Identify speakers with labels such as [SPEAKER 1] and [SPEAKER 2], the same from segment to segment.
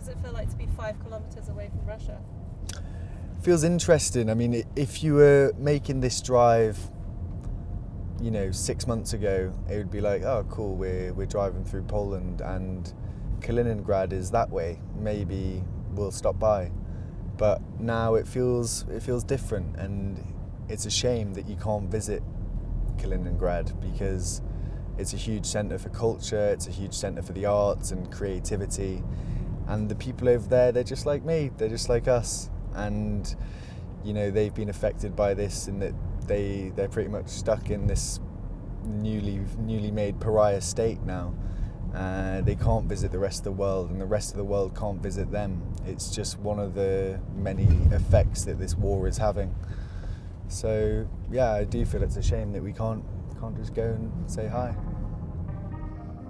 [SPEAKER 1] does it feel like to be 5 kilometres away from Russia?
[SPEAKER 2] Feels interesting. I mean, if you were making this drive, 6 months ago, it would be like, oh, cool, we're driving through Poland and Kaliningrad is that way. Maybe we'll stop by. But now it feels different, and it's a shame that you can't visit Kaliningrad because it's a huge centre for culture, it's a huge centre for the arts and creativity, and the people over there, they're just like me, they're just like us, and they've been affected by this in that they're pretty much stuck in this newly made pariah state now. They can't visit the rest of the world, and the rest of the world can't visit them. It's just one of the many effects that this war is having. So yeah, I do feel it's a shame that we can't just go and say hi.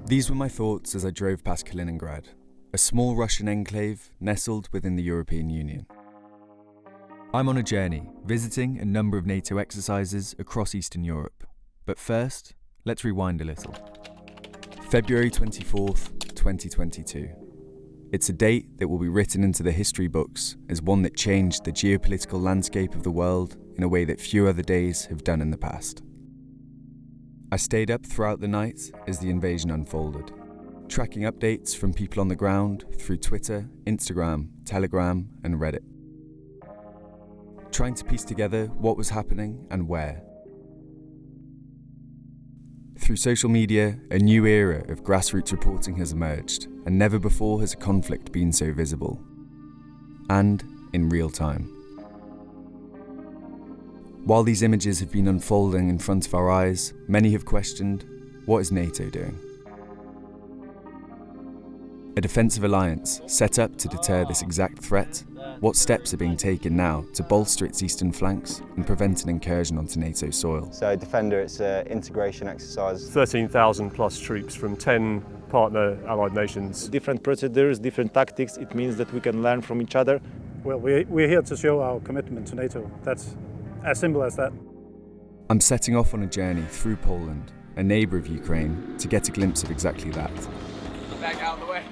[SPEAKER 3] These were my thoughts as I drove past Kaliningrad, a small Russian enclave nestled within the European Union. I'm on a journey, visiting a number of NATO exercises across Eastern Europe. But first, let's rewind a little. February 24th, 2022. It's a date that will be written into the history books as one that changed the geopolitical landscape of the world in a way that few other days have done in the past. I stayed up throughout the night as the invasion unfolded, tracking updates from people on the ground through Twitter, Instagram, Telegram, and Reddit. Trying to piece together what was happening and where. Through social media, a new era of grassroots reporting has emerged, and never before has a conflict been so visible. And in real time. While these images have been unfolding in front of our eyes, many have questioned, what is NATO doing? A defensive alliance set up to deter this exact threat. What steps are being taken now to bolster its eastern flanks and prevent an incursion onto NATO soil?
[SPEAKER 4] So Defender, it's an integration exercise.
[SPEAKER 5] 13,000 plus troops from 10 partner allied nations.
[SPEAKER 6] Different procedures, different tactics. It means that we can learn from each other.
[SPEAKER 7] Well, we're here to show our commitment to NATO. That's as simple as that.
[SPEAKER 3] I'm setting off on a journey through Poland, a neighbour of Ukraine, to get a glimpse of exactly that.
[SPEAKER 8] Back out of the way.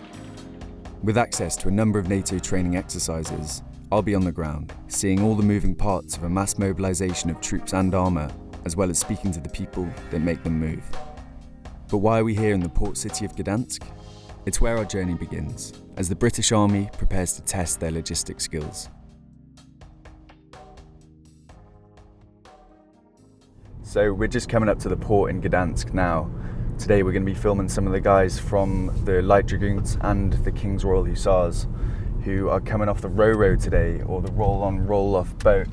[SPEAKER 3] With access to a number of NATO training exercises, I'll be on the ground, seeing all the moving parts of a mass mobilisation of troops and armour, as well as speaking to the people that make them move. But why are we here in the port city of Gdansk? It's where our journey begins, as the British Army prepares to test their logistics skills.
[SPEAKER 2] So we're just coming up to the port in Gdansk now. Today we're going to be filming some of the guys from the Light Dragoons and the King's Royal Hussars who are coming off the Ro-Ro today, or the roll-on, roll-off boat.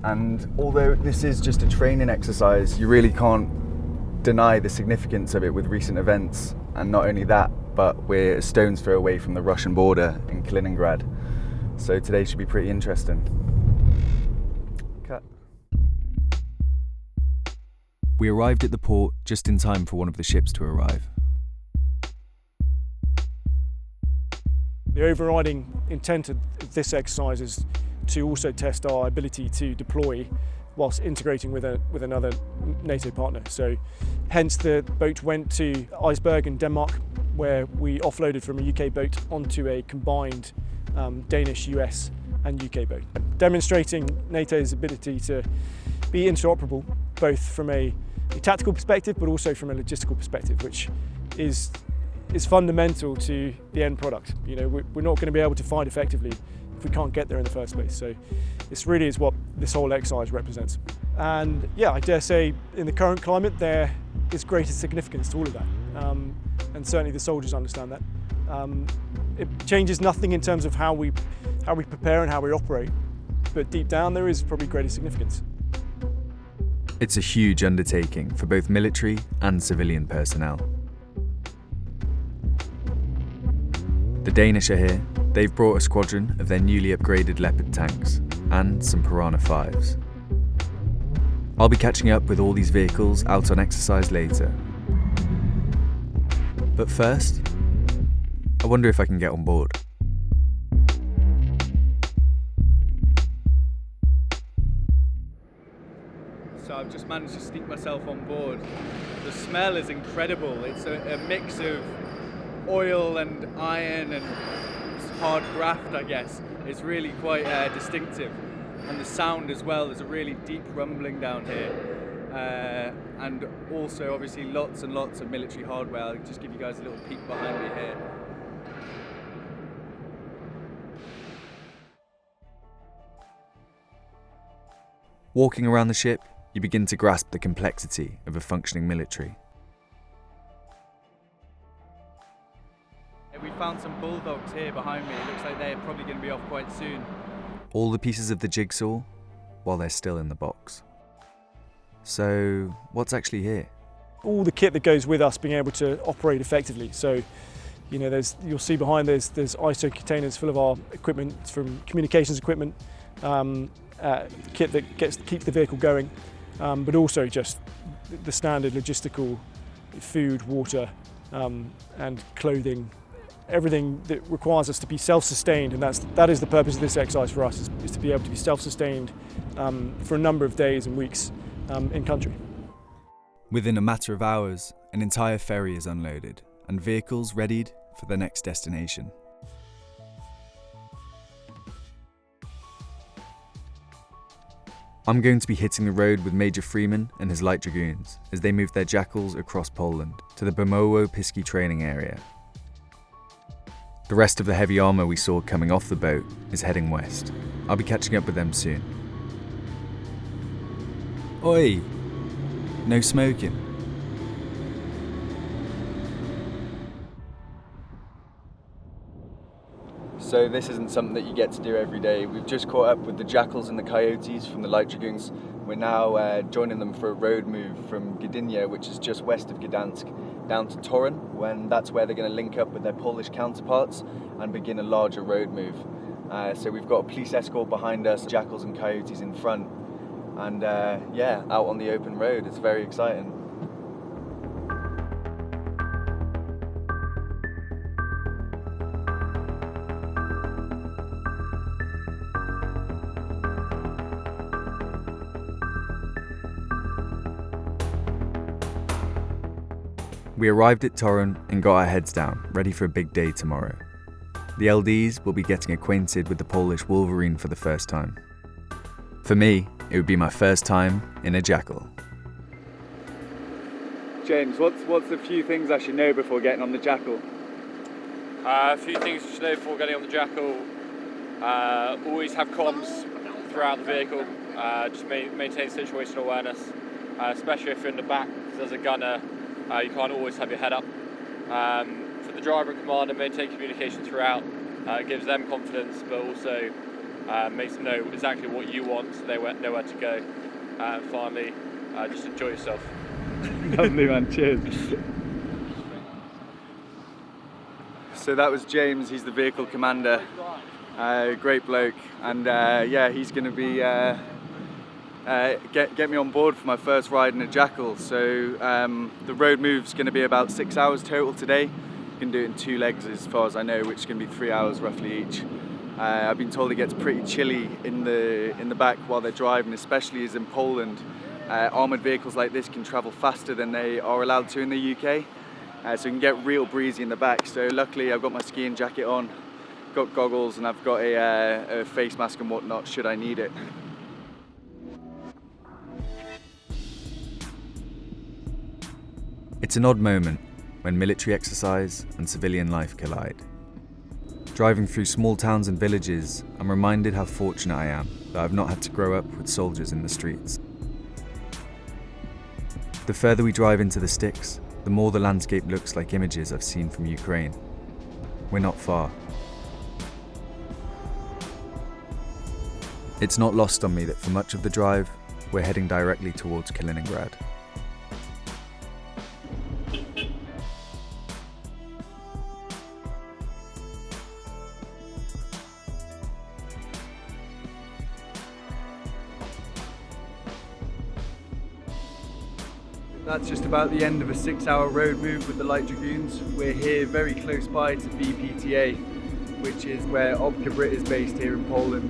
[SPEAKER 2] And although this is just a training exercise, you really can't deny the significance of it with recent events. And not only that, but we're a stone's throw away from the Russian border in Kaliningrad. So today should be pretty interesting. Cut.
[SPEAKER 3] We arrived at the port just in time for one of the ships to arrive.
[SPEAKER 5] The overriding intent of this exercise is to also test our ability to deploy whilst integrating with another NATO partner. So hence the boat went to Iceberg in Denmark, where we offloaded from a UK boat onto a combined Danish, US and UK boat, demonstrating NATO's ability to be interoperable both from a tactical perspective but also from a logistical perspective, which is fundamental to the end product. We're not going to be able to fight effectively if we can't get there in the first place. So this really is what this whole exercise represents. And yeah, I dare say in the current climate there is greater significance to all of that. And certainly the soldiers understand that. It changes nothing in terms of how we prepare and how we operate, but deep down there is probably greater significance.
[SPEAKER 3] It's a huge undertaking for both military and civilian personnel. The Danish are here. They've brought a squadron of their newly upgraded Leopard tanks and some Piranha 5s. I'll be catching up with all these vehicles out on exercise later. But first, I wonder if I can get on board.
[SPEAKER 8] So I've just managed to sneak myself on board. The smell is incredible. It's a mix of oil and iron and hard graft, I guess. It's really quite distinctive, and the sound as well. There's a really deep rumbling down here, and also obviously lots and lots of military hardware. I'll just give you guys a little peek behind me here.
[SPEAKER 3] Walking around the ship, you begin to grasp the complexity of a functioning military.
[SPEAKER 8] We found some bulldogs here behind me. It looks like they're probably going to be off quite soon.
[SPEAKER 3] All the pieces of the jigsaw, while they're still in the box. So, what's actually here?
[SPEAKER 5] All the kit that goes with us being able to operate effectively. So, you know, you'll see behind there's ISO containers full of our equipment, from communications equipment, kit that keeps the vehicle going, but also just the standard logistical food, water, and clothing, everything that requires us to be self-sustained, and that is the purpose of this exercise for us, is to be able to be self-sustained for a number of days and weeks in country.
[SPEAKER 3] Within a matter of hours, an entire ferry is unloaded and vehicles readied for their next destination. I'm going to be hitting the road with Major Freeman and his light dragoons as they move their jackals across Poland to the Bemowo-Piski training area. The rest of the heavy armour we saw coming off the boat is heading west. I'll be catching up with them soon. Oi! No smoking.
[SPEAKER 2] So this isn't something that you get to do every day. We've just caught up with the jackals and the coyotes from the light dragoons. We're now joining them for a road move from Gdynia, which is just west of Gdansk, down to Torun, when that's where they're going to link up with their Polish counterparts and begin a larger road move. So we've got a police escort behind us, jackals and coyotes in front, and yeah, out on the open road. It's very exciting.
[SPEAKER 3] We arrived at Torun and got our heads down, ready for a big day tomorrow. The LDs will be getting acquainted with the Polish Wolverine for the first time. For me, it would be my first time in a jackal.
[SPEAKER 8] James, what's a few things I should know before getting on the jackal?
[SPEAKER 9] A few things you should know before getting on the jackal. Always have comms throughout the vehicle. Just maintain situational awareness, especially if you're in the back, because as a gunner, you can't always have your head up. For the driver and commander, maintain communication throughout. It gives them confidence, but also makes them know exactly what you want, so they know where to go. And finally, just enjoy yourself.
[SPEAKER 8] Lovely, man. Cheers.
[SPEAKER 2] So that was James. He's the vehicle commander. Great bloke, and yeah, he's going to be get me on board for my first ride in a jackal. So the road move's going to be about 6 hours total today. You can do it in 2 legs as far as I know, which is going to be 3 hours roughly each. I've been told it gets pretty chilly in the back while they're driving, especially as in Poland. Armoured vehicles like this can travel faster than they are allowed to in the UK, so you can get real breezy in the back. So luckily I've got my skiing jacket on, got goggles, and I've got a face mask and whatnot should I need it.
[SPEAKER 3] It's an odd moment when military exercise and civilian life collide. Driving through small towns and villages, I'm reminded how fortunate I am that I've not had to grow up with soldiers in the streets. The further we drive into the sticks, the more the landscape looks like images I've seen from Ukraine. We're not far. It's not lost on me that for much of the drive, we're heading directly towards Kaliningrad.
[SPEAKER 2] That's just about the end of a 6-hour road move with the Light Dragoons. We're here very close by to BPTA, which is where Obkabrit is based here in Poland.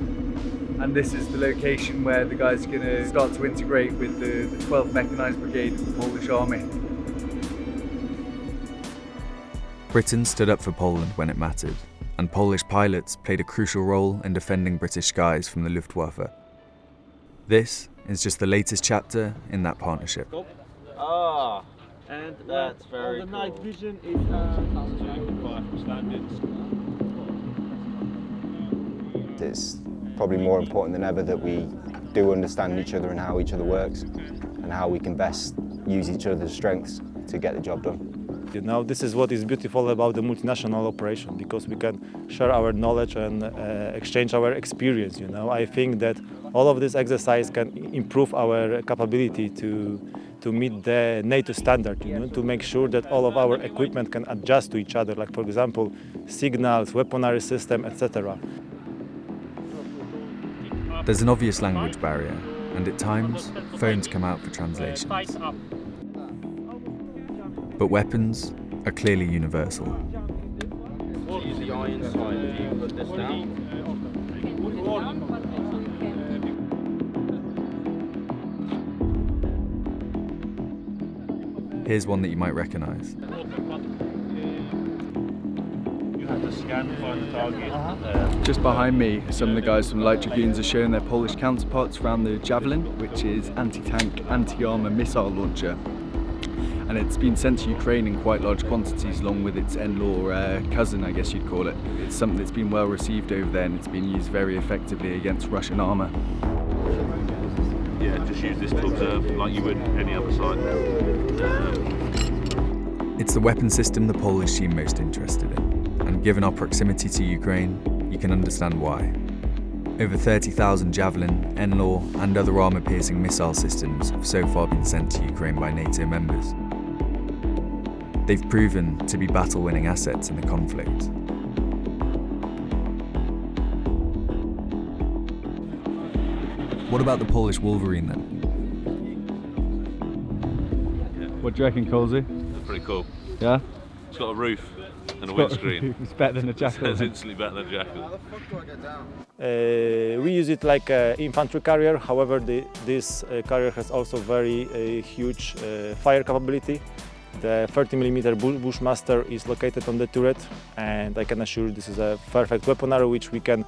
[SPEAKER 2] And this is the location where the guys are going to start to integrate with the 12th Mechanized Brigade of the Polish Army.
[SPEAKER 3] Britain stood up for Poland when it mattered, and Polish pilots played a crucial role in defending British skies from the Luftwaffe. This is just the latest chapter in that partnership.
[SPEAKER 9] And that's very cool. Night vision is
[SPEAKER 4] It's probably more important than ever that we do understand each other and how each other works and how we can best use each other's strengths to get the job done.
[SPEAKER 6] You know, this is what is beautiful about the multinational operation, because we can share our knowledge and exchange our experience. You know, I think that all of this exercise can improve our capability to meet the NATO standard, you know, to make sure that all of our equipment can adjust to each other, like for example, signals, weaponry system, etc.
[SPEAKER 3] There's an obvious language barrier, and at times, phones come out for translations. But weapons are clearly universal. Here's one that you might recognise.
[SPEAKER 10] Just behind me, some of the guys from Light Dragoons are showing their Polish counterparts around the Javelin, which is anti-tank, anti-armour missile launcher. And it's been sent to Ukraine in quite large quantities, along with its in-law cousin, I guess you'd call it. It's something that's been well received over there, and it's been used very effectively against Russian armour.
[SPEAKER 11] Yeah, just use this to observe like you would any other site.
[SPEAKER 3] It's the weapon system the Polish seem most interested in, and given our proximity to Ukraine, you can understand why. Over 30,000 Javelin, in-law and other armour-piercing missile systems have so far been sent to Ukraine by NATO members. They've proven to be battle-winning assets in the conflict. What about the Polish Wolverine then?
[SPEAKER 10] What do you reckon, Colsey?
[SPEAKER 11] Pretty cool.
[SPEAKER 10] Yeah?
[SPEAKER 11] It's got a roof and a windscreen.
[SPEAKER 10] It's better than a Jackal.
[SPEAKER 11] It's instantly better than a Jackal.
[SPEAKER 6] We use it like an infantry carrier, however this carrier has also very huge fire capability. The 30mm Bushmaster is located on the turret, and I can assure this is a perfect weaponry which we can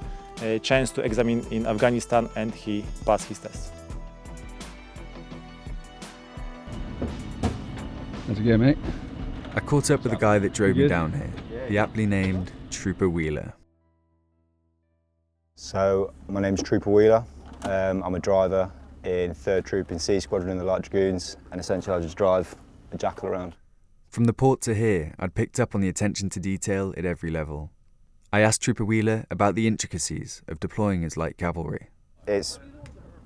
[SPEAKER 6] chance to examine in Afghanistan, and he passed his test.
[SPEAKER 10] How's it going, mate?
[SPEAKER 3] I caught up with the guy that drove me down here, the aptly named Trooper Wheeler.
[SPEAKER 4] So, my name's Trooper Wheeler. I'm a driver in 3rd Troop in C Squadron in the Light Dragoons, and essentially I just drive a Jackal around.
[SPEAKER 3] From the port to here, I'd picked up on the attention to detail at every level. I asked Trooper Wheeler about the intricacies of deploying his light cavalry.
[SPEAKER 4] It's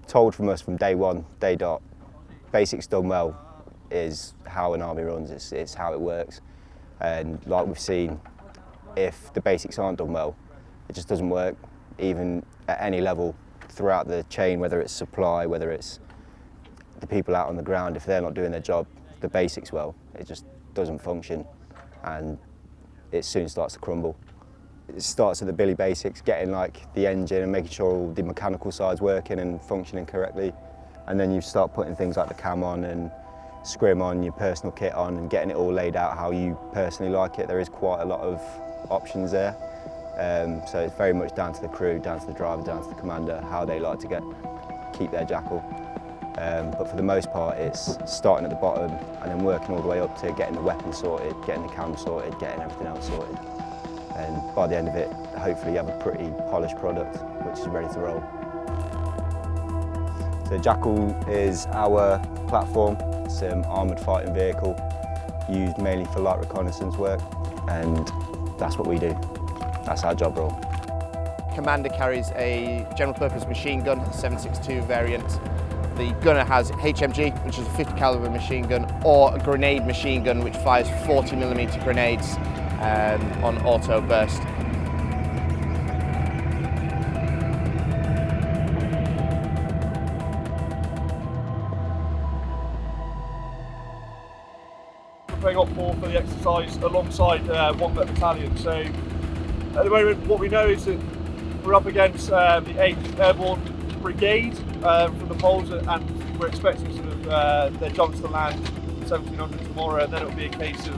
[SPEAKER 4] told from us from day one, day dot. Basics done well is how an army runs, it's how it works. And like we've seen, if the basics aren't done well, it just doesn't work, even at any level throughout the chain, whether it's supply, whether it's the people out on the ground. If they're not doing their job, the basics well, it just doesn't function, and it soon starts to crumble. It starts at the Billy basics, getting like the engine and making sure all the mechanical side's working and functioning correctly, and then you start putting things like the cam on and scrim on, your personal kit on, and getting it all laid out how you personally like it. There is quite a lot of options there, so it's very much down to the crew, down to the driver, down to the commander, how they like to keep their Jackal. But for the most part, it's starting at the bottom and then working all the way up to getting the weapon sorted, getting the cam sorted, getting everything else sorted. And by the end of it, hopefully you have a pretty polished product which is ready to roll. So Jackal is our platform. It's an armoured fighting vehicle used mainly for light reconnaissance work, and that's what we do. That's our job role.
[SPEAKER 12] Commander carries a general purpose machine gun, 7.62 variant. The gunner has HMG, which is a 50 caliber machine gun, or a grenade machine gun, which fires 40mm grenades on auto burst.
[SPEAKER 13] Preparing up for the exercise alongside 1 Battalion. So at the moment, what we know is that we're up against the 8th Airborne Brigade from the Poles, and we're expecting sort of their jumps to land 1700 tomorrow, and then it'll be a case of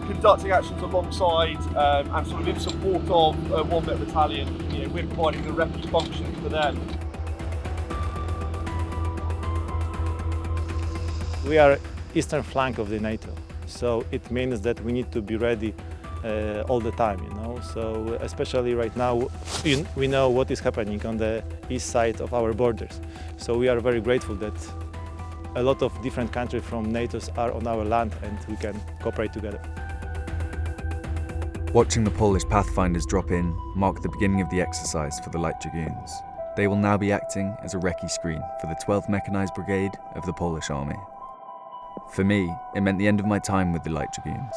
[SPEAKER 13] conducting actions alongside and sort of in support of 1 Met Battalion. You know, we're providing the refuge function for them.
[SPEAKER 6] We are eastern flank of the NATO, so it means that we need to be ready all the time, you know. So especially right now, we know what is happening on the east side of our borders. So we are very grateful that a lot of different countries from NATO are on our land and we can cooperate together.
[SPEAKER 3] Watching the Polish Pathfinders drop in marked the beginning of the exercise for the Light Dragoons. They will now be acting as a recce screen for the 12th Mechanized Brigade of the Polish Army. For me, it meant the end of my time with the Light Dragoons.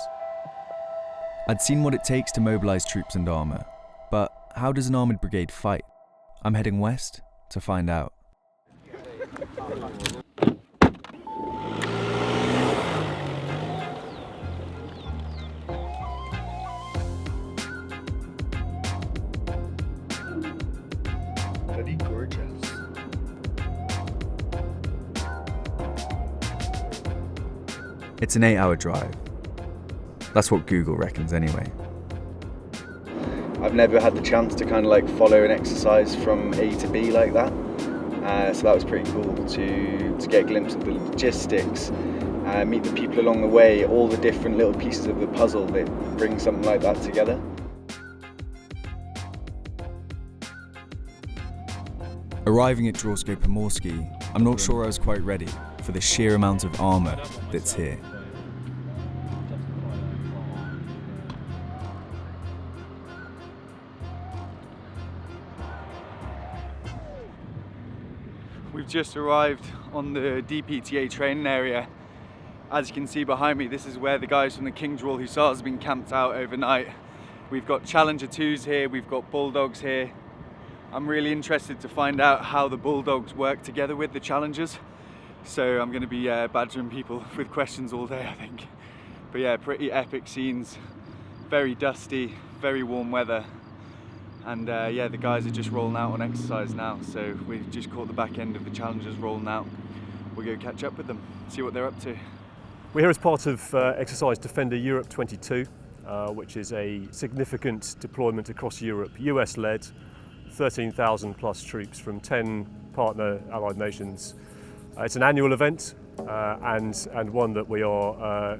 [SPEAKER 3] I'd seen what it takes to mobilise troops and armour, but how does an armoured brigade fight? I'm heading west to find out.
[SPEAKER 2] Bloody gorgeous.
[SPEAKER 3] It's an 8-hour drive. That's what Google reckons anyway.
[SPEAKER 2] I've never had the chance to kind of like follow an exercise from A to B like that. So that was pretty cool to get a glimpse of the logistics, meet the people along the way, all the different little pieces of the puzzle that bring something like that together.
[SPEAKER 3] Arriving at Dragoons, I'm not sure I was quite ready for the sheer amount of armour that's here.
[SPEAKER 8] We've just arrived on the DPTA training area. As you can see behind me, this is where the guys from the Hussars have been camped out overnight. We've got Challenger 2s here, we've got Bulldogs here. I'm really interested to find out how the Bulldogs work together with the Challengers. So I'm going to be badgering people with questions all day, I think. But yeah, pretty epic scenes, very dusty, very warm weather. And yeah, the guys are just rolling out on exercise now. So we've just caught the back end of the Challengers rolling out. We'll go catch up with them, see what they're up to.
[SPEAKER 5] We're here as part of exercise Defender Europe 22, which is a significant deployment across Europe, US-led, 13,000 plus troops from 10 partner allied nations. It's an annual event and one that we are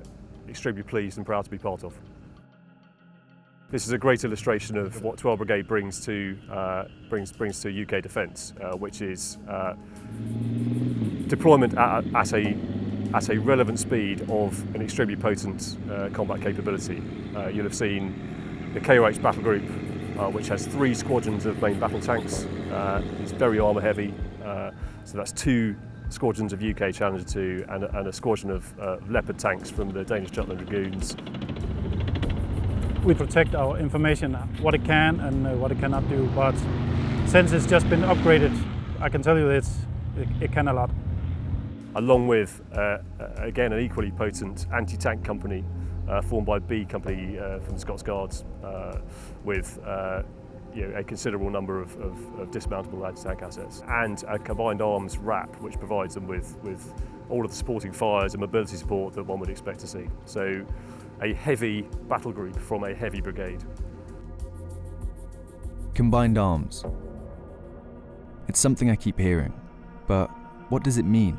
[SPEAKER 5] extremely pleased and proud to be part of. This is a great illustration of what 12 Brigade brings to UK defence, which is deployment at a relevant speed of an extremely potent combat capability. You'll have seen the KOH battle group, which has 3 squadrons of main battle tanks. It's very armour heavy, so that's 2 squadrons of UK Challenger 2 and a squadron of Leopard tanks from the Danish Jutland Dragoons.
[SPEAKER 7] We protect our information, what it can and what it cannot do, but since it's just been upgraded, I can tell you that it can a lot.
[SPEAKER 5] Along with, again, an equally potent anti-tank company formed by B Company from the Scots Guards with a considerable number of dismountable anti-tank assets, and a combined arms RAP which provides them with all of the supporting fires and mobility support that one would expect to see. So a heavy battle group from a heavy brigade.
[SPEAKER 3] Combined arms. It's something I keep hearing, but what does it mean?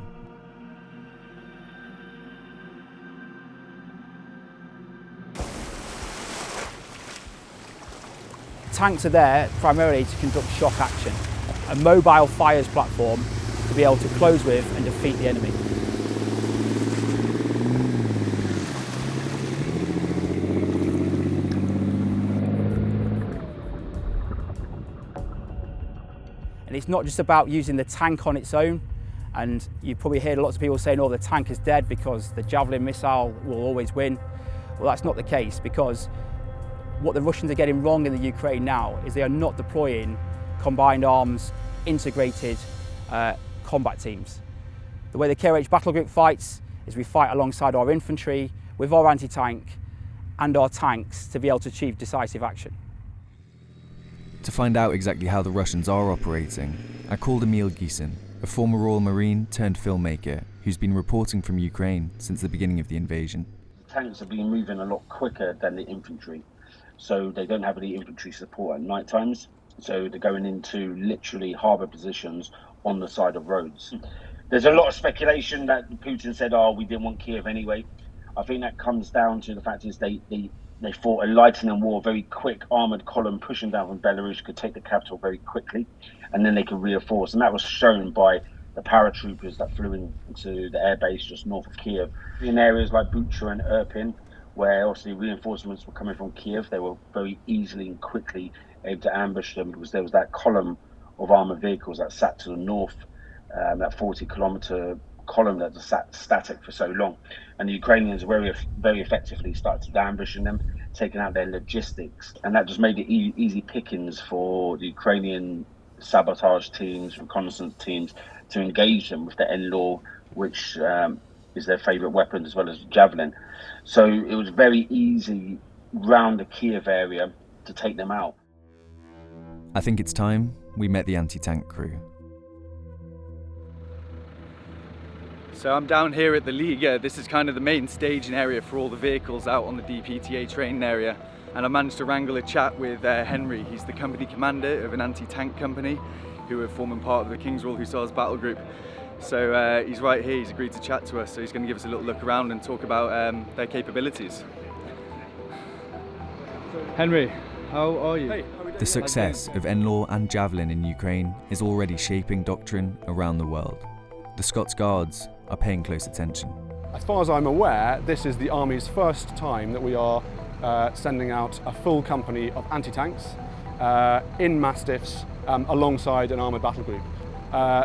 [SPEAKER 14] Tanks are there primarily to conduct shock action, a mobile fires platform to be able to close with and defeat the enemy. And it's not just about using the tank on its own, and you probably heard lots of people saying, oh, the tank is dead because the Javelin missile will always win. Well, that's not the case, because what the Russians are getting wrong in the Ukraine now is they are not deploying combined arms, integrated combat teams. The way the KOH battle group fights is we fight alongside our infantry, with our anti-tank and our tanks to be able to achieve decisive action.
[SPEAKER 3] To find out exactly how the Russians are operating, I called Emil Giesin, a former Royal Marine turned filmmaker who's been reporting from Ukraine since the beginning of the invasion.
[SPEAKER 15] tanks have been moving a lot quicker than the infantry. So they don't have any infantry support at night times. So they're going into literally harbour positions on the side of roads. There's a lot of speculation that Putin said, oh, we didn't want Kiev anyway. I think that comes down to the fact is they fought a lightning war, very quick armoured column pushing down from Belarus, could take the capital very quickly, and then they could reinforce. And that was shown by the paratroopers that flew into the airbase just north of Kiev. In areas like Bucha and Irpin, where obviously reinforcements were coming from Kiev, they were very easily and quickly able to ambush them because there was that column of armoured vehicles that sat to the north, that 40-kilometre column that sat static for so long. And the Ukrainians very effectively started ambushing them, taking out their logistics. And that just made it easy pickings for the Ukrainian sabotage teams, reconnaissance teams, to engage them with the NLAW, which is their favourite weapon, as well as javelin. So it was very easy round the Kiev area to take them out.
[SPEAKER 3] I think it's time we met the anti-tank crew. So I'm down here at the Liga. This is kind of the main staging area for all the vehicles out on the DPTA training area. And I managed to wrangle a chat with Henry. He's the company commander of an anti-tank company who are forming part of the King's Royal Hussars battle group. So he's right here, he's agreed to chat to us, so he's going to give us a little look around and talk about their capabilities. Henry, how are you? Hey, the success of NLAW and Javelin in Ukraine is already shaping doctrine around the world. The Scots Guards are paying close attention.
[SPEAKER 16] As far as I'm aware, this is the Army's first time that we are sending out a full company of anti-tanks in Mastiffs alongside an armoured battle group.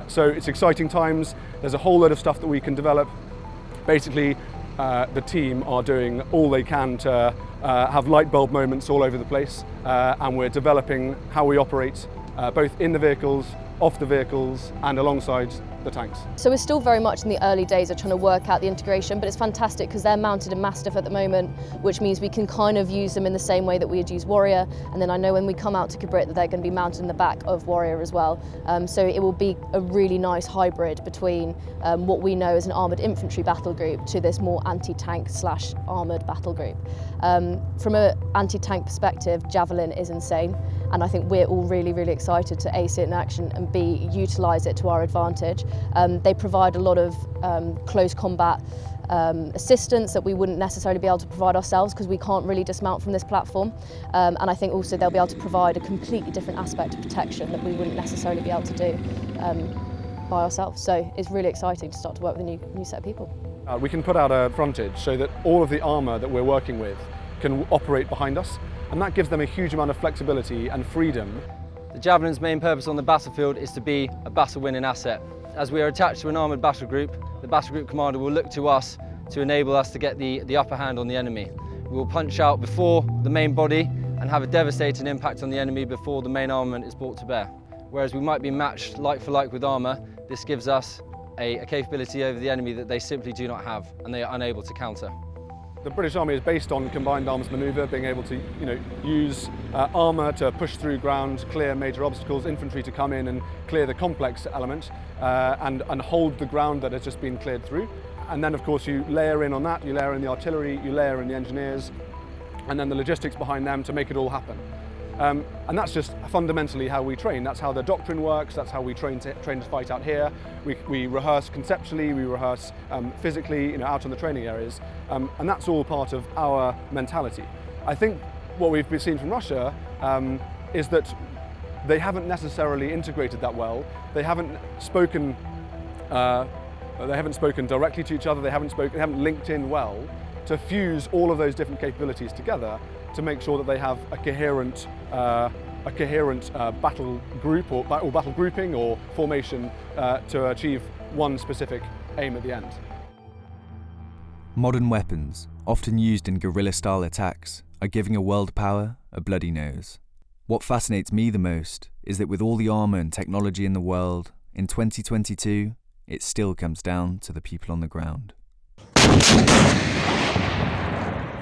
[SPEAKER 16] So it's exciting times. There's a whole load of stuff that we can develop. Basically, the team are doing all they can to have light bulb moments all over the place, and we're developing how we operate both in the vehicles, off the vehicles, and alongside the tanks.
[SPEAKER 17] So we're still very much in the early days of trying to work out the integration, but it's fantastic because they're mounted in Mastiff at the moment, which means we can kind of use them in the same way that we had used Warrior. And then I know when we come out to Kabrit that they're going to be mounted in the back of Warrior as well. So it will be a really nice hybrid between what we know as an armoured infantry battle group to this more anti-tank / armoured battle group. From an anti-tank perspective, Javelin is insane. And I think we're all really, really excited to A, see it in action, and B, utilise it to our advantage. They provide a lot of close combat assistance that we wouldn't necessarily be able to provide ourselves because we can't really dismount from this platform. And I think also they'll be able to provide a completely different aspect of protection that we wouldn't necessarily be able to do by ourselves. So it's really exciting to start to work with a new set of people.
[SPEAKER 16] We can put out a frontage so that all of the armour that we're working with can operate behind us, and that gives them a huge amount of flexibility and freedom.
[SPEAKER 18] The Javelin's main purpose on the battlefield is to be a battle-winning asset. As we are attached to an armoured battle group, the battle group commander will look to us to enable us to get the upper hand on the enemy. We will punch out before the main body and have a devastating impact on the enemy before the main armament is brought to bear. Whereas we might be matched like for like with armour, this gives us a capability over the enemy that they simply do not have and they are unable to counter.
[SPEAKER 16] The British Army is based on combined arms manoeuvre, being able to use armour to push through ground, clear major obstacles, infantry to come in and clear the complex element and hold the ground that has just been cleared through. And then of course you layer in on that, you layer in the artillery, you layer in the engineers, and then the logistics behind them to make it all happen. And that's just fundamentally how we train. That's how the doctrine works. That's how we train to fight out here. We rehearse conceptually, we rehearse physically, out on the training areas, and that's all part of our mentality. I think what we've seen from Russia is that they haven't necessarily integrated that well. They haven't spoken directly to each other. They haven't linked in well to fuse all of those different capabilities together to make sure that they have a coherent battle group or battle grouping or formation to achieve one specific aim at the end.
[SPEAKER 3] Modern weapons, often used in guerrilla-style attacks, are giving a world power a bloody nose. What fascinates me the most is that with all the armour and technology in the world, in 2022, it still comes down to the people on the ground.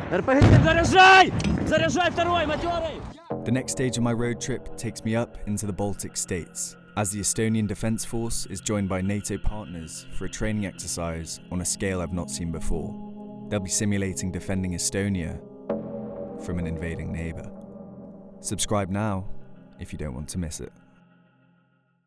[SPEAKER 3] The next stage of my road trip takes me up into the Baltic states, as the Estonian Defence Force is joined by NATO partners for a training exercise on a scale I've not seen before. they'll be simulating defending Estonia from an invading neighbour. Subscribe now if you don't want to miss it.